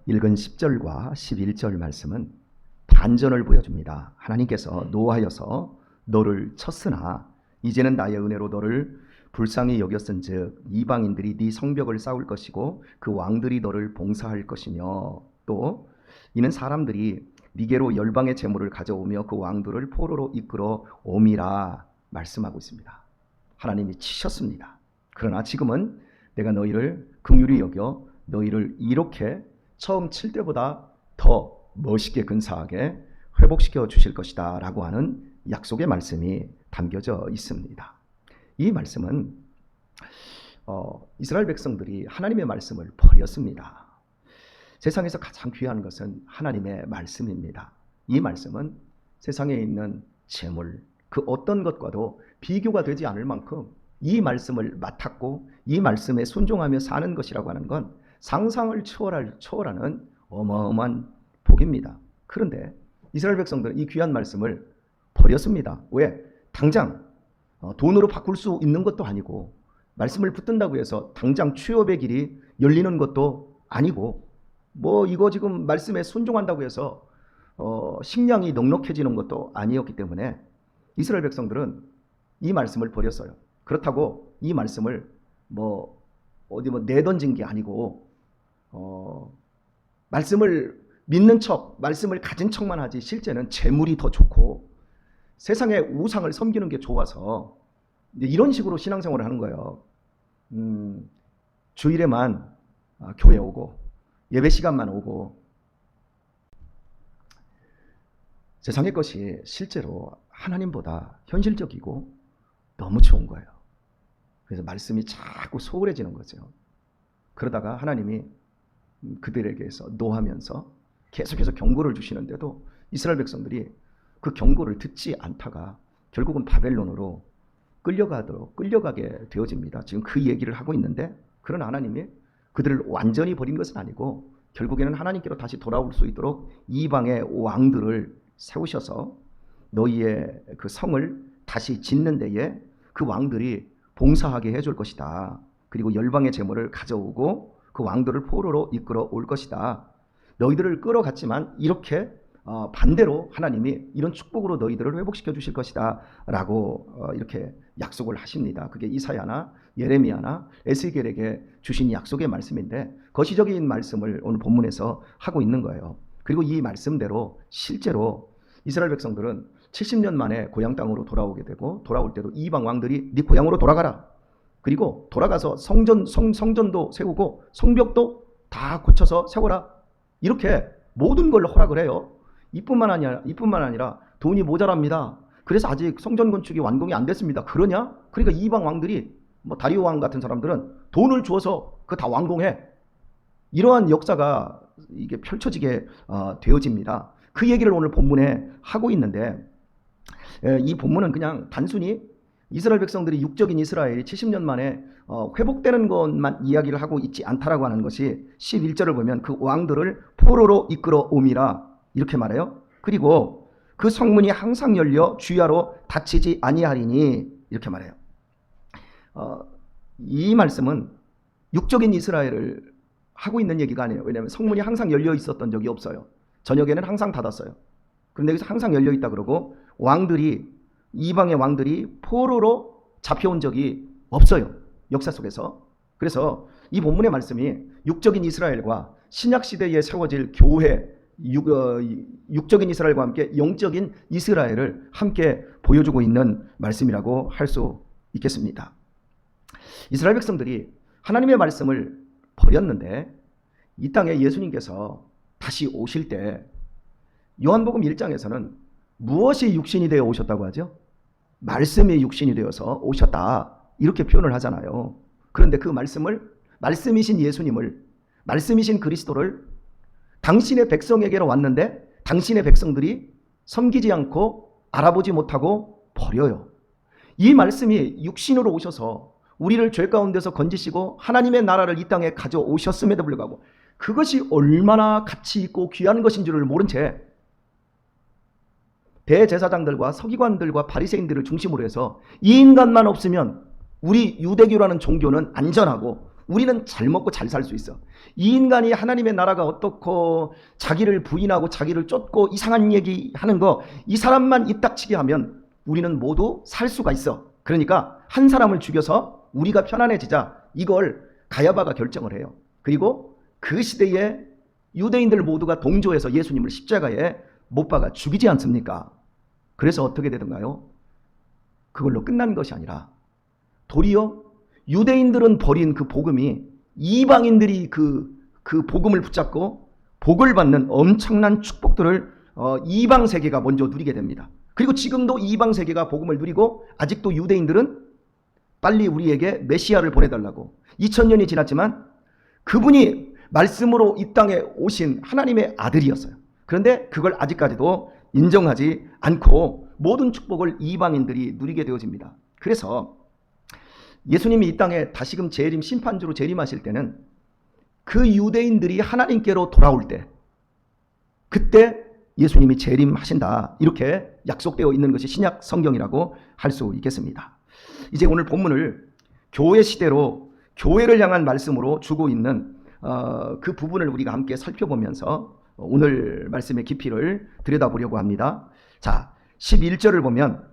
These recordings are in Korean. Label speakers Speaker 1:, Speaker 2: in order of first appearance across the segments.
Speaker 1: 읽은 10절과 11절 말씀은 반전을 보여줍니다. 하나님께서 노하여서 너를 쳤으나 이제는 나의 은혜로 너를 불쌍히 여겼은즉 이방인들이 네 성벽을 쌓을 것이고 그 왕들이 너를 봉사할 것이며 또 이는 사람들이 네게로 열방의 재물을 가져오며 그 왕들을 포로로 이끌어 옴이라 말씀하고 있습니다. 하나님이 치셨습니다. 그러나 지금은 내가 너희를 긍휼히 여겨 너희를 이렇게 처음 칠 때보다 더 멋있게 근사하게 회복시켜 주실 것이다 라고 하는 약속의 말씀이 담겨져 있습니다. 이 말씀은 이스라엘 백성들이 하나님의 말씀을 버렸습니다. 세상에서 가장 귀한 것은 하나님의 말씀입니다. 이 말씀은 세상에 있는 재물, 그 어떤 것과도 비교가 되지 않을 만큼 이 말씀을 맡았고 이 말씀에 순종하며 사는 것이라고 하는 건 상상을 초월하는 어마어마한 복입니다. 그런데 이스라엘 백성들은 이 귀한 말씀을 버렸습니다. 왜? 당장 돈으로 바꿀 수 있는 것도 아니고 말씀을 붙든다고 해서 당장 취업의 길이 열리는 것도 아니고 이거 지금 말씀에 순종한다고 해서 식량이 넉넉해지는 것도 아니었기 때문에 이스라엘 백성들은 이 말씀을 버렸어요. 그렇다고 이 말씀을 어디 내던진 게 아니고 말씀을 믿는 척, 말씀을 가진 척만 하지 실제는 재물이 더 좋고 세상의 우상을 섬기는 게 좋아서 이런 식으로 신앙생활을 하는 거예요. 주일에만 교회 오고 예배 시간만 오고 세상의 것이 실제로 하나님보다 현실적이고 너무 좋은 거예요. 그래서 말씀이 자꾸 소홀해지는 거죠. 그러다가 하나님이 그들에게서 노하면서 계속해서 경고를 주시는데도 이스라엘 백성들이 그 경고를 듣지 않다가 결국은 바벨론으로 끌려가게 되어집니다. 지금 그 얘기를 하고 있는데 그런 하나님이 그들을 완전히 버린 것은 아니고 결국에는 하나님께로 다시 돌아올 수 있도록 이방의 왕들을 세우셔서 너희의 그 성을 다시 짓는 데에 그 왕들이 봉사하게 해줄 것이다. 그리고 열방의 재물을 가져오고 그 왕들을 포로로 이끌어 올 것이다. 너희들을 끌어갔지만 이렇게 반대로 하나님이 이런 축복으로 너희들을 회복시켜 주실 것이다 라고 이렇게 약속을 하십니다. 그게 이사야나 예레미야나 에스겔에게 주신 약속의 말씀인데 거시적인 말씀을 오늘 본문에서 하고 있는 거예요. 그리고 이 말씀대로 실제로 이스라엘 백성들은 70년 만에 고향 땅으로 돌아오게 되고 돌아올 때도 이방 왕들이 네 고향으로 돌아가라. 그리고 돌아가서 성전도 세우고 성벽도 다 고쳐서 세워라. 이렇게 모든 걸 허락을 해요. 이뿐만 아니라 돈이 모자랍니다. 그래서 아직 성전 건축이 완공이 안 됐습니다. 그러냐? 그러니까 이방 왕들이 다리오 왕 같은 사람들은 돈을 주어서 그 다 완공해. 이러한 역사가 이게 펼쳐지게 되어집니다. 그 얘기를 오늘 본문에 하고 있는데 이 본문은 그냥 단순히 이스라엘 백성들이 육적인 이스라엘이 70년 만에 회복되는 것만 이야기를 하고 있지 않다라고 하는 것이 11절을 보면 그 왕들을 포로로 이끌어 옴이라 이렇게 말해요. 그리고 그 성문이 항상 열려 주야로 닫히지 아니하리니 이렇게 말해요. 이 말씀은 육적인 이스라엘을 하고 있는 얘기가 아니에요. 왜냐하면 성문이 항상 열려 있었던 적이 없어요. 저녁에는 항상 닫았어요. 그런데 여기서 항상 열려 있다 그러고 이방의 왕들이 포로로 잡혀온 적이 없어요. 역사 속에서. 그래서 이 본문의 말씀이 육적인 이스라엘과 신약 시대에 세워질 교회, 육적인 이스라엘과 함께 영적인 이스라엘을 함께 보여주고 있는 말씀이라고 할 수 있겠습니다. 이스라엘 백성들이 하나님의 말씀을 버렸는데 이 땅에 예수님께서 다시 오실 때 요한복음 1장에서는 무엇이 육신이 되어 오셨다고 하죠? 말씀이 육신이 되어서 오셨다 이렇게 표현을 하잖아요. 그런데 그 말씀이신 예수님을, 말씀이신 그리스도를 당신의 백성에게로 왔는데 당신의 백성들이 섬기지 않고 알아보지 못하고 버려요. 이 말씀이 육신으로 오셔서 우리를 죄 가운데서 건지시고 하나님의 나라를 이 땅에 가져오셨음에도 불구하고 그것이 얼마나 가치 있고 귀한 것인지를 모른 채 대제사장들과 서기관들과 바리새인들을 중심으로 해서 이 인간만 없으면 우리 유대교라는 종교는 안전하고 우리는 잘 먹고 잘 살 수 있어. 이 인간이 하나님의 나라가 어떻고 자기를 부인하고 자기를 쫓고 이상한 얘기하는 거, 이 사람만 입닥치게 하면 우리는 모두 살 수가 있어. 그러니까 한 사람을 죽여서 우리가 편안해지자, 이걸 가야바가 결정을 해요. 그리고 그 시대에 유대인들 모두가 동조해서 예수님을 십자가에 못 박아 죽이지 않습니까? 그래서 어떻게 되던가요? 그걸로 끝난 것이 아니라 도리어 유대인들은 버린 그 복음이 이방인들이 그 복음을 붙잡고 복을 받는 엄청난 축복들을 이방 세계가 먼저 누리게 됩니다. 그리고 지금도 이방 세계가 복음을 누리고, 아직도 유대인들은 빨리 우리에게 메시아를 보내달라고, 2000년이 지났지만 그분이 말씀으로 이 땅에 오신 하나님의 아들이었어요. 그런데 그걸 아직까지도 인정하지 않고 모든 축복을 이방인들이 누리게 되어집니다. 그래서 예수님이 이 땅에 다시금 재림 심판주로 재림하실 때는 그 유대인들이 하나님께로 돌아올 때, 그때 예수님이 재림하신다, 이렇게 약속되어 있는 것이 신약 성경이라고 할 수 있겠습니다. 이제 오늘 본문을 교회 시대로 교회를 향한 말씀으로 주고 있는 그 부분을 우리가 함께 살펴보면서 오늘 말씀의 깊이를 들여다보려고 합니다. 자, 11절을 보면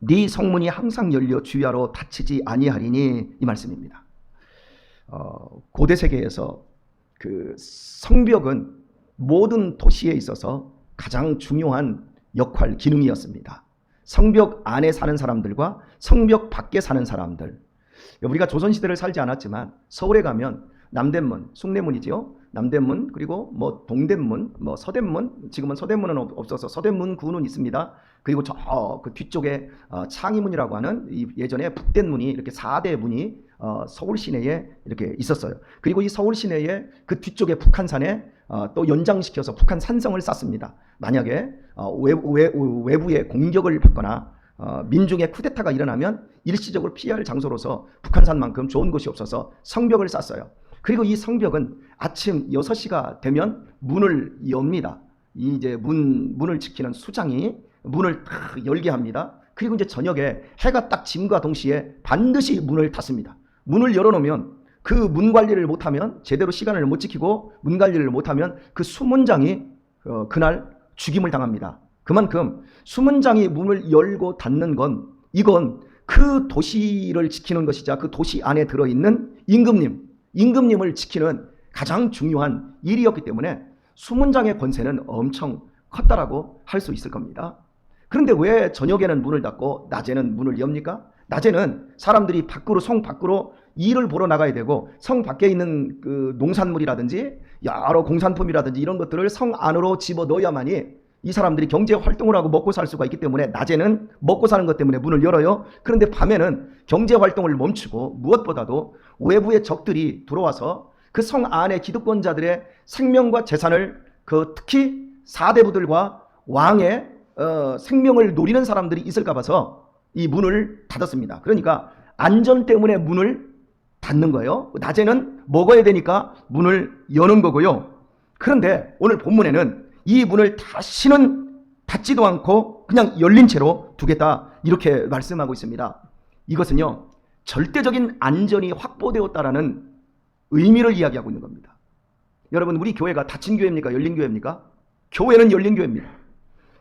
Speaker 1: 네 성문이 항상 열려 주야로 닫히지 아니하리니, 이 말씀입니다. 고대 세계에서 그 성벽은 모든 도시에 있어서 가장 중요한 역할, 기능이었습니다. 성벽 안에 사는 사람들과 성벽 밖에 사는 사람들. 우리가 조선시대를 살지 않았지만 서울에 가면 남대문, 숭례문이지요. 남대문, 그리고 뭐 동대문, 뭐 서대문, 지금은 서대문은 없어서 서대문 구는 있습니다. 그리고 저 그 뒤쪽에 창의문이라고 하는 예전에 북대문이, 이렇게 4대 문이 서울 시내에 이렇게 있었어요. 그리고 이 서울 시내에 그 뒤쪽에 북한산에 또 연장시켜서 북한 산성을 쌓습니다. 만약에 외부의 공격을 받거나 민중의 쿠데타가 일어나면 일시적으로 피할 장소로서 북한산만큼 좋은 곳이 없어서 성벽을 쌓았어요. 그리고 이 성벽은 아침 6시가 되면 문을 엽니다. 이제 문을 지키는 수장이 문을 딱 열게 합니다. 그리고 이제 저녁에 해가 딱 짐과 동시에 반드시 문을 닫습니다. 문을 열어놓으면 그 문 관리를 못하면, 제대로 시간을 못 지키고 문 관리를 못하면 그 수문장이 그날 죽임을 당합니다. 그만큼 수문장이 문을 열고 닫는 건, 이건 그 도시를 지키는 것이자 그 도시 안에 들어있는 임금님을 지키는 가장 중요한 일이었기 때문에 수문장의 권세는 엄청 컸다라고 할 수 있을 겁니다. 그런데 왜 저녁에는 문을 닫고 낮에는 문을 엽니까? 낮에는 사람들이 성 밖으로 일을 보러 나가야 되고, 성 밖에 있는 그 농산물이라든지 여러 공산품이라든지 이런 것들을 성 안으로 집어넣어야만이 이 사람들이 경제 활동을 하고 먹고 살 수가 있기 때문에 낮에는 먹고 사는 것 때문에 문을 열어요. 그런데 밤에는 경제 활동을 멈추고, 무엇보다도 외부의 적들이 들어와서 그 성 안에 기득권자들의 생명과 재산을, 특히 사대부들과 왕의 생명을 노리는 사람들이 있을까 봐서 이 문을 닫았습니다. 그러니까 안전 때문에 문을 닫는 거예요. 낮에는 먹어야 되니까 문을 여는 거고요. 그런데 오늘 본문에는 이 문을 다시는 닫지도 않고 그냥 열린 채로 두겠다, 이렇게 말씀하고 있습니다. 이것은요, 절대적인 안전이 확보되었다라는 의미를 이야기하고 있는 겁니다. 여러분, 우리 교회가 닫힌 교회입니까? 열린 교회입니까? 교회는 열린 교회입니다.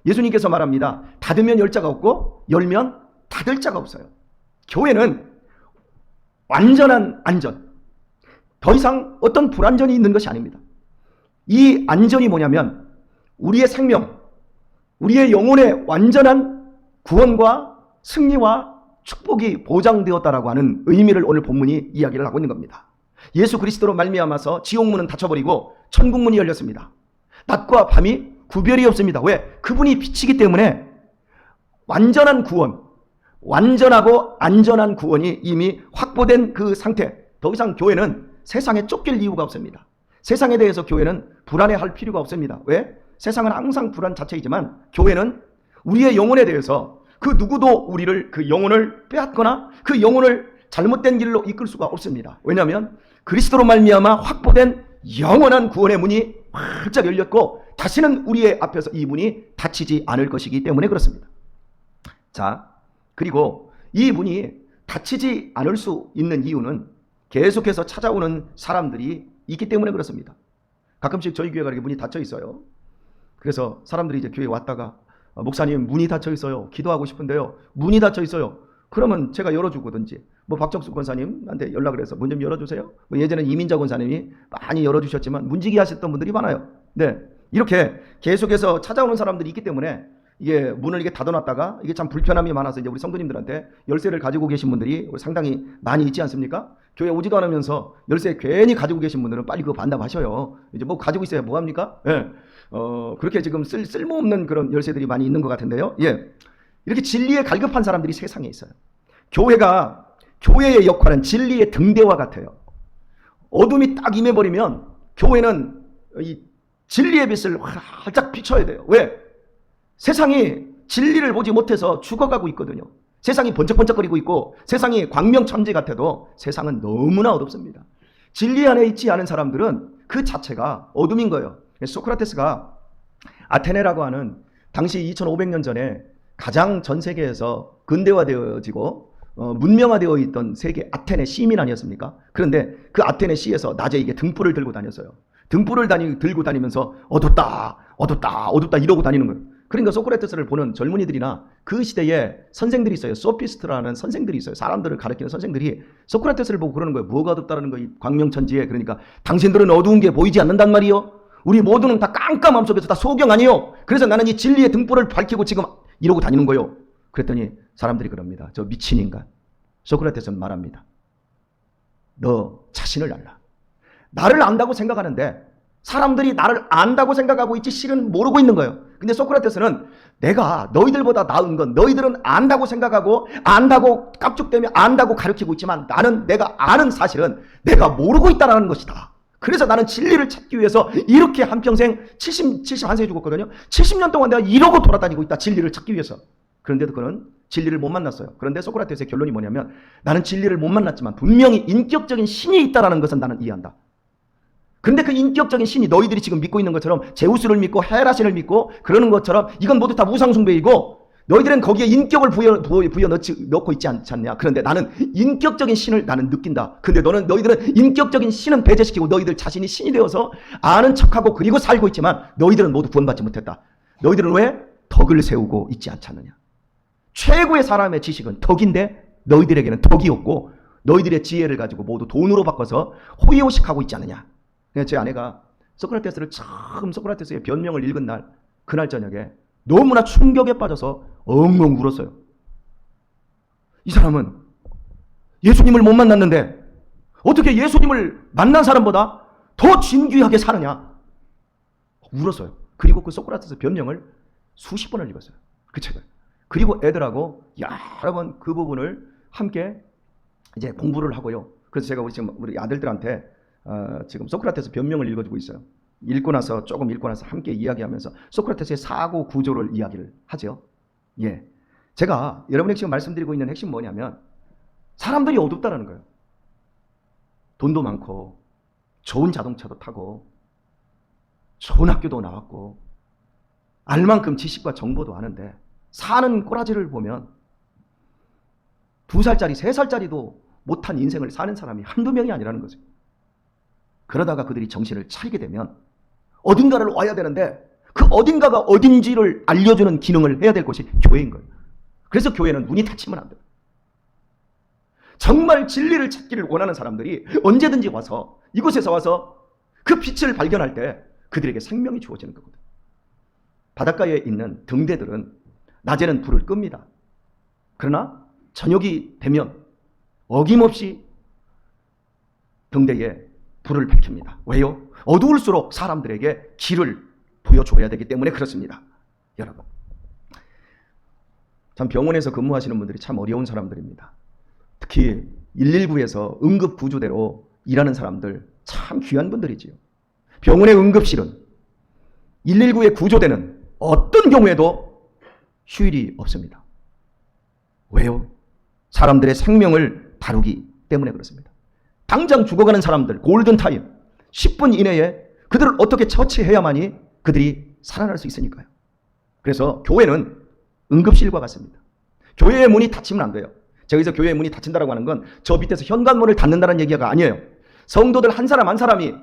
Speaker 1: 예수님께서 말합니다. 닫으면 열 자가 없고 열면 닫을 자가 없어요. 교회는 완전한 안전, 더 이상 어떤 불안전이 있는 것이 아닙니다. 이 안전이 뭐냐면 우리의 생명, 우리의 영혼의 완전한 구원과 승리와 축복이 보장되었다라고 하는 의미를 오늘 본문이 이야기를 하고 있는 겁니다. 예수 그리스도로 말미암아서 지옥문은 닫혀버리고 천국문이 열렸습니다. 낮과 밤이 구별이 없습니다. 왜? 그분이 빛이기 때문에 완전한 구원, 완전하고 안전한 구원이 이미 확보된 그 상태. 더 이상 교회는 세상에 쫓길 이유가 없습니다. 세상에 대해서 교회는 불안해할 필요가 없습니다. 왜? 세상은 항상 불안 자체이지만 교회는 우리의 영혼에 대해서 그 누구도 우리를, 그 영혼을 빼앗거나 그 영혼을 잘못된 길로 이끌 수가 없습니다. 왜냐하면 그리스도로 말미암아 확보된 영원한 구원의 문이 활짝 열렸고 다시는 우리의 앞에서 이 문이 닫히지 않을 것이기 때문에 그렇습니다. 자, 그리고 이 문이 닫히지 않을 수 있는 이유는 계속해서 찾아오는 사람들이 있기 때문에 그렇습니다. 가끔씩 저희 교회가 이렇게 문이 닫혀 있어요. 그래서 사람들이 이제 교회에 왔다가 목사님 문이 닫혀 있어요. 기도하고 싶은데요. 문이 닫혀 있어요. 그러면 제가 열어주거든지, 뭐 박정수 권사님한테 연락을 해서 문 좀 열어주세요. 뭐 예전에 이민자 권사님이 많이 열어주셨지만 문지기 하셨던 분들이 많아요. 네, 이렇게 계속해서 찾아오는 사람들이 있기 때문에 이게 문을 이게 닫아놨다가 이게 참 불편함이 많아서 이제 우리 성도님들한테 열쇠를 가지고 계신 분들이 상당히 많이 있지 않습니까? 교회 오지도 않으면서 열쇠 괜히 가지고 계신 분들은 빨리 그거 반납하셔요. 이제 뭐 가지고 있어야 뭐 합니까? 예. 그렇게 지금 쓸모없는 그런 열쇠들이 많이 있는 것 같은데요. 예. 이렇게 진리에 갈급한 사람들이 세상에 있어요. 교회의 역할은 진리의 등대와 같아요. 어둠이 딱 임해버리면 교회는 이 진리의 빛을 활짝 비춰야 돼요. 왜? 세상이 진리를 보지 못해서 죽어가고 있거든요. 세상이 번쩍번쩍거리고 있고 세상이 광명천지 같아도 세상은 너무나 어둡습니다. 진리 안에 있지 않은 사람들은 그 자체가 어둠인 거예요. 소크라테스가 아테네라고 하는 당시 2500년 전에 가장 전 세계에서 근대화되어지고 문명화되어 있던 세계 아테네 시민 아니었습니까? 그런데 그 아테네 시에서 낮에 이게 등불을 들고 다녔어요. 등불을 들고 다니면서 어둡다 이러고 다니는 거예요. 그러니까 소크라테스를 보는 젊은이들이나 그 시대에 선생들이 있어요. 소피스트라는 선생들이 있어요. 사람들을 가르치는 선생들이 소크라테스를 보고 그러는 거예요. 뭐가 어둡다라는 거예요. 광명천지에. 그러니까 당신들은 어두운 게 보이지 않는단 말이요. 우리 모두는 다 깜깜함 속에서 다 소경 아니요. 그래서 나는 이 진리의 등불을 밝히고 지금 이러고 다니는 거요. 그랬더니 사람들이 그럽니다. 저 미친 인간. 소크라테스는 말합니다. 너 자신을 알라. 나를 안다고 생각하는데 사람들이 나를 안다고 생각하고 있지 실은 모르고 있는 거예요. 근데 소크라테스는 내가 너희들보다 나은 건 너희들은 안다고 생각하고 안다고 깝죽대며 안다고 가르치고 있지만 나는 내가 아는 사실은 내가 모르고 있다는 것이다. 그래서 나는 진리를 찾기 위해서 이렇게 한평생 71세에 죽었거든요. 70년 동안 내가 이러고 돌아다니고 있다. 진리를 찾기 위해서. 그런데도 그는 진리를 못 만났어요. 그런데 소크라테스의 결론이 뭐냐면 나는 진리를 못 만났지만 분명히 인격적인 신이 있다는 것은 나는 이해한다. 근데 그 인격적인 신이 너희들이 지금 믿고 있는 것처럼 제우스를 믿고 헤라신을 믿고 그러는 것처럼 이건 모두 다 우상숭배이고 너희들은 거기에 인격을 넣고 있지 않냐. 그런데 나는 인격적인 신을 나는 느낀다. 근데 너희들은 인격적인 신은 배제시키고 너희들 자신이 신이 되어서 아는 척하고 그리고 살고 있지만 너희들은 모두 구원받지 못했다. 너희들은 왜? 덕을 세우고 있지 않잖느냐. 최고의 사람의 지식은 덕인데 너희들에게는 덕이 없고 너희들의 지혜를 가지고 모두 돈으로 바꿔서 호의호식하고 있지 않느냐. 제 아내가 소크라테스를 처음 소크라테스의 변명을 읽은 날 그날 저녁에 너무나 충격에 빠져서 엉엉 울었어요. 이 사람은 예수님을 못 만났는데 어떻게 예수님을 만난 사람보다 더 진귀하게 사느냐. 울었어요. 그리고 그 소크라테스 변명을 수십 번을 읽었어요. 그 책을. 그리고 애들하고 여러 번 그 부분을 함께 이제 공부를 하고요. 그래서 제가 우리 아들들한테 지금 소크라테스 변명을 읽어주고 있어요. 조금 읽고 나서 함께 이야기하면서 소크라테스의 사고 구조를 이야기를 하죠. 예. 제가 여러분에게 지금 말씀드리고 있는 핵심 뭐냐면 사람들이 어둡다라는 거예요. 돈도 많고 좋은 자동차도 타고 좋은 학교도 나왔고 알만큼 지식과 정보도 아는데 사는 꼬라지를 보면 2살짜리, 3살짜리도 못한 인생을 사는 사람이 한두 명이 아니라는 거죠. 그러다가 그들이 정신을 차리게 되면 어딘가를 와야 되는데 그 어딘가가 어딘지를 알려주는 기능을 해야 될 것이 교회인 거예요. 그래서 교회는 문이 닫히면 안 돼요. 정말 진리를 찾기를 원하는 사람들이 언제든지 와서 이곳에서 와서 그 빛을 발견할 때 그들에게 생명이 주어지는 거거든요. 바닷가에 있는 등대들은 낮에는 불을 끕니다. 그러나 저녁이 되면 어김없이 등대에 불을 밝힙니다. 왜요? 어두울수록 사람들에게 길을 보여줘야 되기 때문에 그렇습니다. 여러분, 참 병원에서 근무하시는 분들이 참 어려운 사람들입니다. 특히 119에서 응급구조대로 일하는 사람들 참 귀한 분들이지요. 병원의 응급실은 119의 구조대는 어떤 경우에도 휴일이 없습니다. 왜요? 사람들의 생명을 다루기 때문에 그렇습니다. 당장 죽어가는 사람들, 골든타임 10분 이내에 그들을 어떻게 처치해야만이 그들이 살아날 수 있으니까요. 그래서 교회는 응급실과 같습니다. 교회의 문이 닫히면 안 돼요. 제가 여기서 교회의 문이 닫힌다라고 하는 건 저 밑에서 현관문을 닫는다는 얘기가 아니에요. 성도들 한 사람 한 사람이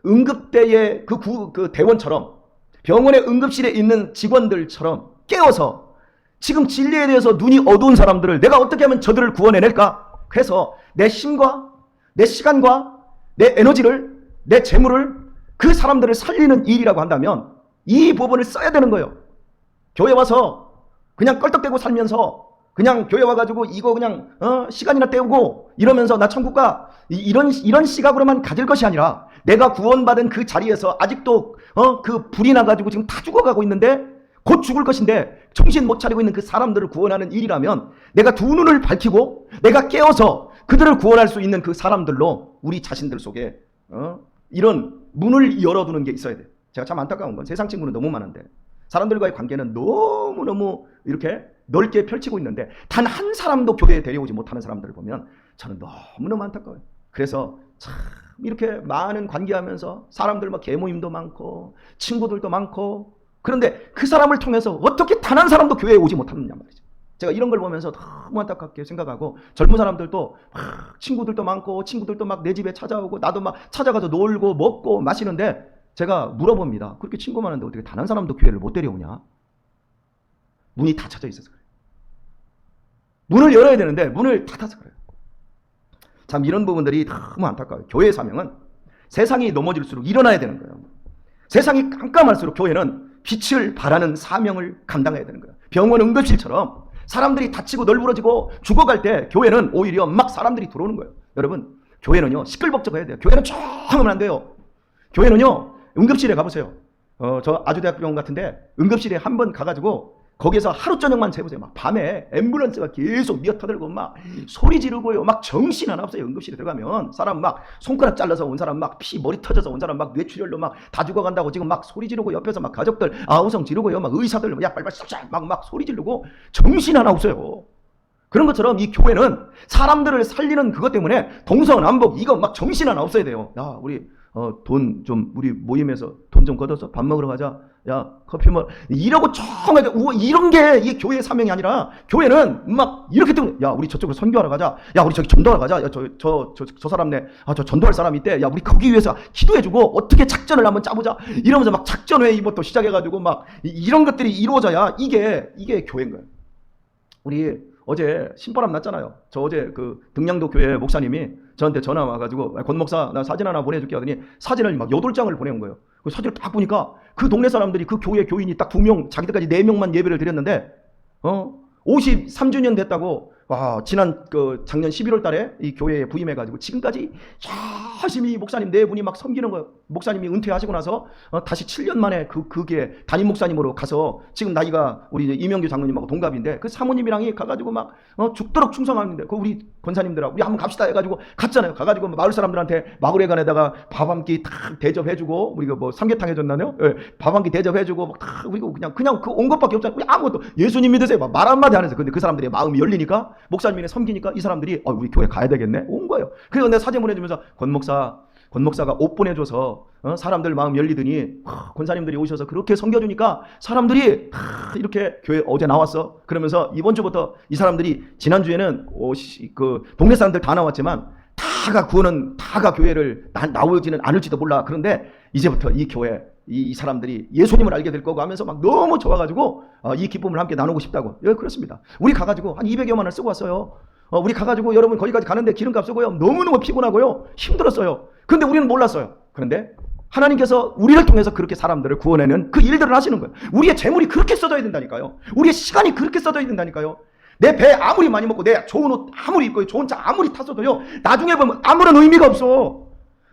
Speaker 1: 응급대의 그 대원처럼, 병원의 응급실에 있는 직원들처럼 깨워서 지금 진리에 대해서 눈이 어두운 사람들을 내가 어떻게 하면 저들을 구원해낼까 해서 내 힘과 내 시간과 내 에너지를, 내 재물을 그 사람들을 살리는 일이라고 한다면 이 부분을 써야 되는 거예요. 교회 와서 그냥 껄떡대고 살면서 그냥 교회 와가지고 이거 그냥 시간이나 때우고 이러면서 나 천국 가, 이런 시각으로만 가질 것이 아니라 내가 구원받은 그 자리에서 아직도 그 불이 나가지고 지금 다 죽어가고 있는데 곧 죽을 것인데 정신 못 차리고 있는 그 사람들을 구원하는 일이라면 내가 두 눈을 밝히고 내가 깨워서 그들을 구원할 수 있는 그 사람들로 우리 자신들 속에 이런 문을 열어두는 게 있어야 돼. 제가 참 안타까운 건 세상 친구는 너무 많은데 사람들과의 관계는 너무너무 이렇게 넓게 펼치고 있는데 단 한 사람도 교회에 데려오지 못하는 사람들을 보면 저는 너무너무 안타까워요. 그래서 참 이렇게 많은 관계하면서 사람들 막 계모임도 많고 친구들도 많고, 그런데 그 사람을 통해서 어떻게 단 한 사람도 교회에 오지 못하느냐 말이죠. 제가 이런 걸 보면서 너무 안타깝게 생각하고, 젊은 사람들도 막 친구들도 많고 친구들도 막 내 집에 찾아오고 나도 막 찾아가서 놀고 먹고 마시는데 제가 물어봅니다. 그렇게 친구 많은데 어떻게 단 한 사람도 교회를 못 데려오냐? 문이 닫혀져 있어서 그래요. 문을 열어야 되는데 문을 닫아서 그래요. 참 이런 부분들이 너무 안타까워요. 교회의 사명은 세상이 넘어질수록 일어나야 되는 거예요. 세상이 깜깜할수록 교회는 빛을 발하는 사명을 감당해야 되는 거예요. 병원 응급실처럼 사람들이 다치고 널브러지고 죽어갈 때 교회는 오히려 막 사람들이 들어오는 거예요. 여러분, 교회는요 시끌벅적해야 돼요. 교회는 조용하면 안 돼요. 교회는요 응급실에 가보세요. 저 아주대학병원 같은데 응급실에 한번 가가지고 거기에서 하루 저녁만 재보세요. 막 밤에 앰뷸런스가 계속 미어터들고 막 소리 지르고요. 막 정신 하나 없어요. 응급실에 들어가면 사람 막 손가락 잘라서 온 사람, 막 피 머리 터져서 온 사람, 막 뇌출혈로 막 다 죽어간다고 지금 막 소리 지르고 옆에서 막 가족들 아우성 지르고요. 막 의사들 야 빨리 싹싹 막 소리 지르고 정신 하나 없어요. 그런 것처럼 이 교회는 사람들을 살리는 그것 때문에 동서남북 이거 막 정신 하나 없어야 돼요. 야 우리 돈 좀 우리 모임에서 돈 좀 걷어서 밥 먹으러 가자. 야 커피 뭐 이러고 정하게 이런 게 이 교회의 사명이 아니라, 교회는 막 이렇게 뜨면 야 우리 저쪽으로 선교하러 가자. 야 우리 저기 전도하러 가자. 야 저 사람네 저 전도할 사람이 있대. 야 우리 거기 위해서 기도해주고 어떻게 작전을 한번 짜보자. 이러면서 막 작전 회의부터 시작해가지고 막 이런 것들이 이루어져야 이게 교회인 거예요. 우리 어제 신바람 났잖아요. 저 어제 그 등량도 교회 목사님이 저한테 전화 와가지고 권 목사 나 사진 하나 보내줄게 하더니 사진을 막 8장을 보내온 거예요. 그 사진을 딱 보니까 그 동네 사람들이 그 교회 교인이 딱 2명, 자기들까지 4명만 예배를 드렸는데 53주년 됐다고. 와, 지난 그 작년 11월 달에 이 교회에 부임해가지고 지금까지 열심히 목사님 4분이 막 섬기는 거예요. 목사님이 은퇴하시고 나서 다시 7년 만에 그게 담임 목사님으로 가서 지금 나이가 우리 이명규 장로님하고 동갑인데 그 사모님이랑이 가가지고 막 죽도록 충성하는데 그 우리 권사님들하고 우리 한번 갑시다 해가지고 갔잖아요. 가가지고 마을 사람들한테 마구레간에다가 밥 한 끼 탁 대접해주고, 우리가 뭐 삼계탕 해줬나요? 예, 밥 한 끼 대접해주고 막 탁 그리고 그냥 그 온 것밖에 없잖아요. 아무것도 예수님 믿으세요. 막 말 한마디 안 했어요. 근데 그 사람들이 마음이 열리니까 목사님이 섬기니까 이 사람들이 우리 교회 가야 되겠네 온 거예요. 그래서 내가 사진 보내주면서 권 목사가 옷 보내줘서 사람들 마음 열리더니 권사님들이 오셔서 그렇게 섬겨주니까 사람들이 이렇게 교회 어제 나왔어. 그러면서 이번 주부터 이 사람들이 지난주에는 그 동네 사람들 다 나왔지만 다가 교회를 나오지는 않을지도 몰라. 그런데 이제부터 이 교회 이 사람들이 예수님을 알게 될 거고 하면서 막 너무 좋아가지고 이 기쁨을 함께 나누고 싶다고. 예, 그렇습니다. 우리 가가지고 한 200여만 원을 쓰고 왔어요. 우리 가가지고 여러분 거기까지 가는데 기름값 쓰고요. 너무너무 피곤하고요. 힘들었어요. 그런데 우리는 몰랐어요. 그런데 하나님께서 우리를 통해서 그렇게 사람들을 구원하는 그 일들을 하시는 거예요. 우리의 재물이 그렇게 써져야 된다니까요. 우리의 시간이 그렇게 써져야 된다니까요. 내 배 아무리 많이 먹고 내 좋은 옷 아무리 입고 좋은 차 아무리 탔어도요, 나중에 보면 아무런 의미가 없어.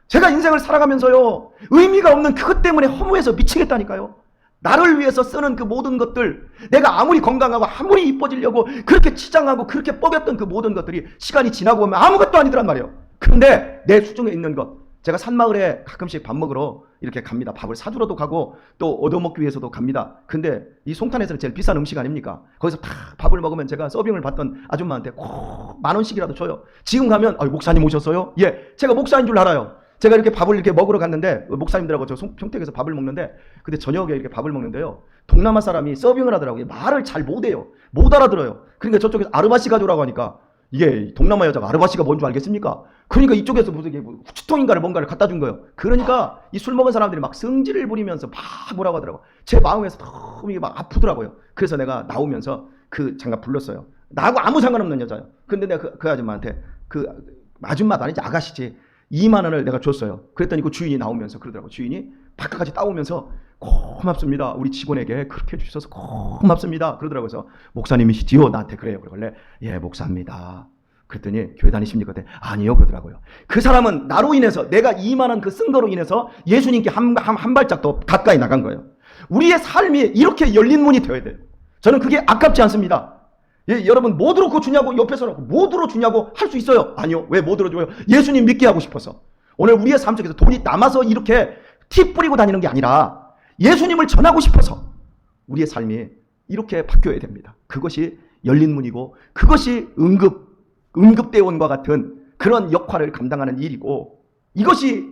Speaker 1: 제가 인생을 살아가면서요, 의미가 없는 그것 때문에 허무해서 미치겠다니까요. 나를 위해서 쓰는 그 모든 것들, 내가 아무리 건강하고 아무리 이뻐지려고 그렇게 치장하고 그렇게 뻐겼던 그 모든 것들이 시간이 지나고 보면 아무것도 아니더란 말이에요. 그런데 내 수중에 있는 것, 제가 산마을에 가끔씩 밥 먹으러 이렇게 갑니다. 밥을 사주러도 가고 또 얻어먹기 위해서도 갑니다. 근데 이 송탄에서는 제일 비싼 음식 아닙니까? 거기서 다 밥을 먹으면 제가 서빙을 받던 아줌마한테 꼭 10,000원씩이라도 줘요. 지금 가면 목사님 오셨어요? 예, 제가 목사인 줄 알아요. 제가 이렇게 밥을 이렇게 먹으러 갔는데 목사님들하고 저 평택에서 밥을 먹는데 근데 저녁에 이렇게 밥을 먹는데요. 동남아 사람이 서빙을 하더라고요. 말을 잘 못해요. 못 알아들어요. 그러니까 저쪽에서 아르바시 가져오라고 하니까 이게 동남아 여자가 아르바시가 뭔 줄 알겠습니까? 그러니까 이쪽에서 무슨 후추통인가를 뭔가를 갖다 준 거예요. 그러니까 이 술 먹은 사람들이 막 성질을 부리면서 막 뭐라고 하더라고요. 제 마음에서 너무 이게 막 아프더라고요. 그래서 내가 나오면서 그 잠깐 불렀어요. 나하고 아무 상관없는 여자예요. 근데 내가 그 아줌마한테 그 아줌마도 아니지 아가씨지 2만 원을 내가 줬어요. 그랬더니 그 주인이 나오면서 그러더라고요. 주인이 바깥까지 따오면서 고맙습니다. 우리 직원에게 그렇게 해주셔서 고맙습니다. 그러더라고요. 그래서 목사님이시지요? 나한테 그래요. 그러길래 예 목사입니다. 그랬더니 교회 다니십니까? 아니요 그러더라고요. 그 사람은 나로 인해서 내가 2만 원 그 쓴 거로 인해서 예수님께 한 발짝 더 가까이 나간 거예요. 우리의 삶이 이렇게 열린 문이 되어야 돼요. 저는 그게 아깝지 않습니다. 예, 여러분 뭐 들어고 주냐고 옆에서 뭐 들어주냐고 할 수 있어요? 아니요. 왜 뭐 들어줘요? 예수님 믿게 하고 싶어서. 오늘 우리의 삶 속에서 돈이 남아서 이렇게 티 뿌리고 다니는 게 아니라 예수님을 전하고 싶어서 우리의 삶이 이렇게 바뀌어야 됩니다. 그것이 열린 문이고 그것이 응급대원과 같은 그런 역할을 감당하는 일이고 이것이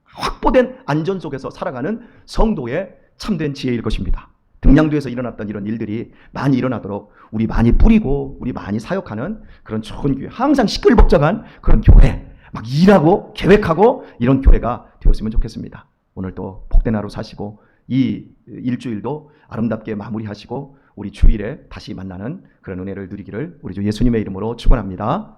Speaker 1: 확보된 안전 속에서 살아가는 성도의 참된 지혜일 것입니다. 등량도에서 일어났던 이런 일들이 많이 일어나도록 우리 많이 뿌리고 우리 많이 사역하는 그런 좋은 교회, 항상 시끌벅적한 그런 교회, 막 일하고 계획하고 이런 교회가 되었으면 좋겠습니다. 오늘 또 복된 하루 사시고 이 일주일도 아름답게 마무리하시고 우리 주일에 다시 만나는 그런 은혜를 누리기를 우리 주 예수님의 이름으로 축원합니다.